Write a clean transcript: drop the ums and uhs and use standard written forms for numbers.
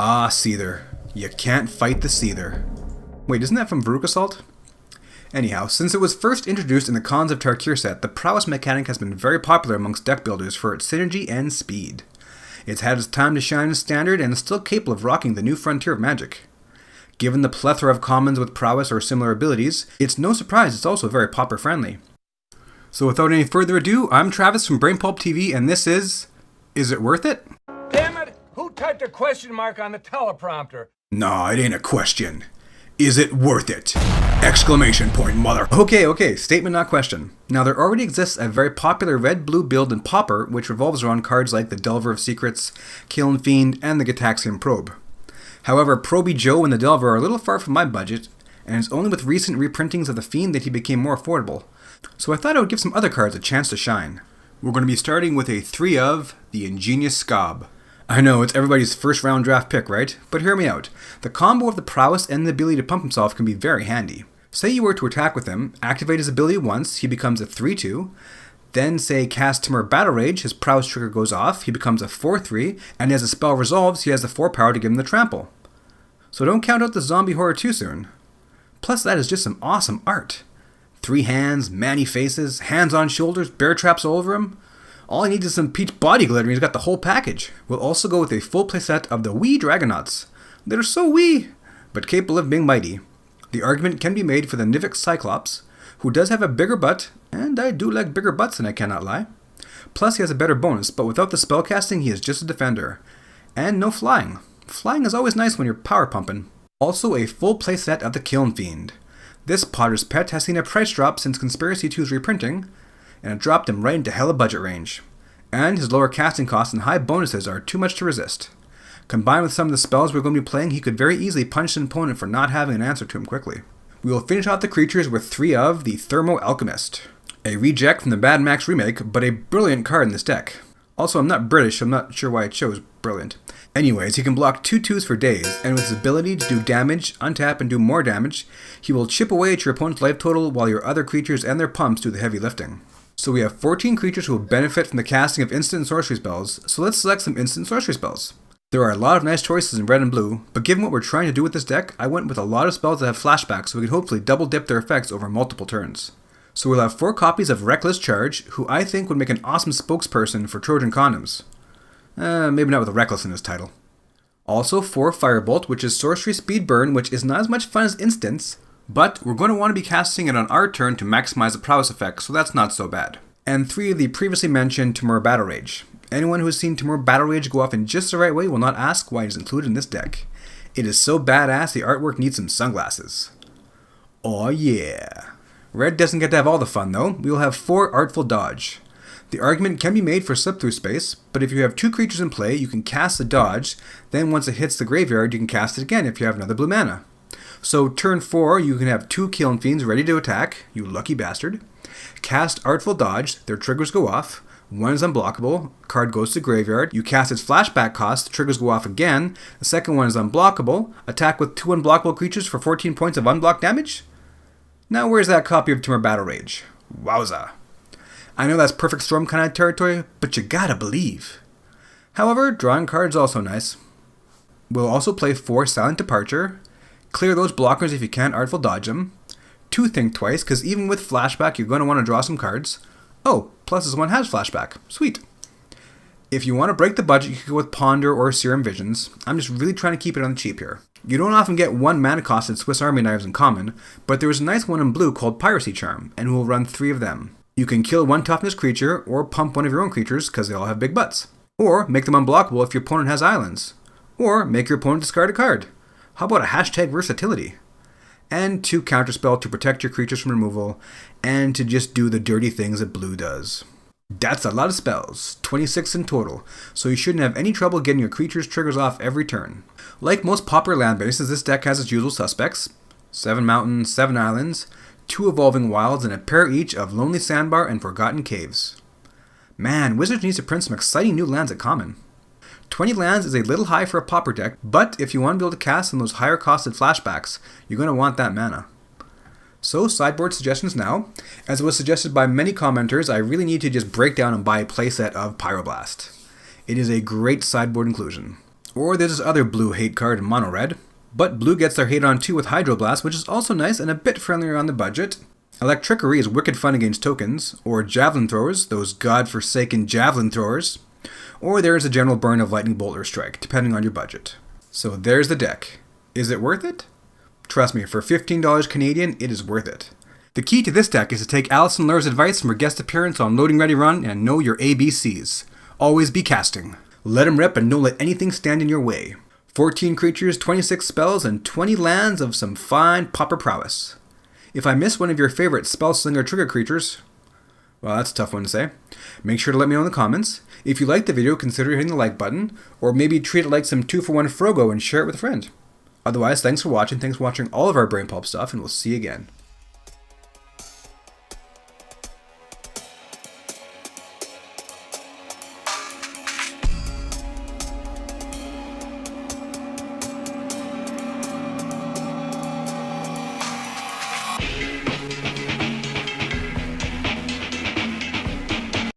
Ah, Seether. You can't fight the Seether. Wait, isn't that from Varuk Assault? Anyhow, since it was first introduced in the Khans of Tarkir set, the Prowess mechanic has been very popular amongst deck builders for its synergy and speed. It's had its time to shine in Standard and is still capable of rocking the new frontier of Magic. Given the plethora of commons with Prowess or similar abilities, it's no surprise it's also very Pauper friendly. So without any further ado, I'm Travis from Brainpulp TV and this is it worth it? Damn it! Who typed a question mark on the teleprompter? Nah, it ain't a question. Is it worth it? Exclamation point, mother. Okay, statement not question. Now there already exists a very popular red-blue build in Pauper which revolves around cards like the Delver of Secrets, Kiln Fiend, and the Gitaxian Probe. However, Proby Joe and the Delver are a little far from my budget, and it's only with recent reprintings of the Fiend that he became more affordable. So I thought I would give some other cards a chance to shine. We're going to be starting with a 3 of the Ingenious Skabb. I know, it's everybody's first round draft pick, right? But hear me out. The combo of the prowess and the ability to pump himself can be very handy. Say you were to attack with him, activate his ability once, he becomes a 3-2. Then say cast Temur Battle Rage, his prowess trigger goes off, he becomes a 4-3, and as the spell resolves, he has the 4 power to give him the trample. So don't count out the zombie horror too soon. Plus that is just some awesome art. 3 hands, manny faces, hands on shoulders, bear traps all over him. All he needs is some peach body glitter and he's got the whole package. We'll also go with a full playset of the wee Dragonaughts. They're so wee, but capable of being mighty. The argument can be made for the Nivix Cyclops, who does have a bigger butt, and I do like bigger butts and I cannot lie. Plus he has a better bonus, but without the spellcasting he is just a defender. And no flying. Flying is always nice when you're power pumping. Also a full playset of the Kiln Fiend. This Potter's Pet has seen a price drop since Conspiracy 2's reprinting, and it dropped him right into hella budget range. And his lower casting costs and high bonuses are too much to resist. Combined with some of the spells we're going to be playing, he could very easily punch an opponent for not having an answer to him quickly. We will finish off the creatures with 3 of the Thermo Alchemist. A reject from the Mad Max remake, but a brilliant card in this deck. Also, I'm not British, I'm not sure why I chose brilliant. Anyways, he can block 2/2s for days, and with his ability to do damage, untap, and do more damage, he will chip away at your opponent's life total while your other creatures and their pumps do the heavy lifting. So we have 14 creatures who will benefit from the casting of instant and sorcery spells, so let's select some instant sorcery spells. There are a lot of nice choices in red and blue, but given what we're trying to do with this deck, I went with a lot of spells that have flashbacks so we can hopefully double dip their effects over multiple turns. So we'll have 4 copies of Reckless Charge, who I think would make an awesome spokesperson for Trojan condoms. Maybe not with a Reckless in his title. Also 4 Firebolt, which is Sorcery Speed Burn, which is not as much fun as Instants, but we're going to want to be casting it on our turn to maximize the prowess effect, so that's not so bad. And 3 of the previously mentioned Temur Battle Rage. Anyone who has seen Temur Battle Rage go off in just the right way will not ask why it is included in this deck. It is so badass the artwork needs some sunglasses. Oh yeah. Red doesn't get to have all the fun though. We will have 4 Artful Dodge. The argument can be made for slip-through space, but if you have 2 creatures in play, you can cast the dodge, then once it hits the graveyard, you can cast it again if you have another blue mana. So turn 4, you can have 2 Kiln Fiends ready to attack, you lucky bastard. Cast Artful Dodge, their triggers go off. 1 is unblockable, card goes to graveyard, you cast its flashback cost, the triggers go off again. The second one is unblockable, attack with 2 unblockable creatures for 14 points of unblocked damage. Now where's that copy of Temur Battle Rage? Wowza. I know that's Perfect Storm kind of territory, but you gotta believe. However, drawing cards also nice. We'll also play 4 Silent Departure, clear those blockers if you can't Artful Dodge them, 2 Think Twice, because even with flashback you're going to want to draw some cards. Oh, plus this one has flashback. Sweet. If you want to break the budget, you can go with Ponder or Serum Visions. I'm just really trying to keep it on the cheap here. You don't often get 1 mana costed Swiss Army knives in common, but there is a nice one in blue called Piracy Charm, and we'll run 3 of them. You can kill 1 toughness creature, or pump one of your own creatures because they all have big butts. Or make them unblockable if your opponent has islands. Or make your opponent discard a card. How about a hashtag versatility? And 2 counterspell to protect your creatures from removal, and to just do the dirty things that blue does. That's a lot of spells, 26 in total, so you shouldn't have any trouble getting your creatures' triggers off every turn. Like most popular land bases, this deck has its usual suspects: 7 mountains, 7 islands, 2 evolving wilds, and a pair each of Lonely Sandbar and Forgotten Caves. Man, Wizards needs to print some exciting new lands at common. 20 lands is a little high for a Pauper deck, but if you want to be able to cast some of those higher costed flashbacks, you're going to want that mana. So sideboard suggestions now. As it was suggested by many commenters, I really need to just break down and buy a playset of Pyroblast. It is a great sideboard inclusion. Or there's this other blue hate card in mono red. But blue gets their hate on too with Hydroblast, which is also nice and a bit friendlier on the budget. Electrickery is wicked fun against tokens, or Javelin Throwers, those godforsaken Javelin Throwers. Or there's a general burn of Lightning Bolt or Strike, depending on your budget. So there's the deck. Is it worth it? Trust me, for $15 Canadian, it is worth it. The key to this deck is to take Alison Lur's advice from her guest appearance on Loading Ready Run and know your ABCs. Always be casting. Let 'em rip and don't let anything stand in your way. 14 creatures, 26 spells, and 20 lands of some fine Pauper prowess. If I miss one of your favorite spell slinger trigger creatures, well, that's a tough one to say. Make sure to let me know in the comments. If you liked the video, consider hitting the like button, or maybe treat it like some 2-for-1 Frogo and share it with a friend. Otherwise, thanks for watching all of our Brain Pulp stuff, and we'll see you again.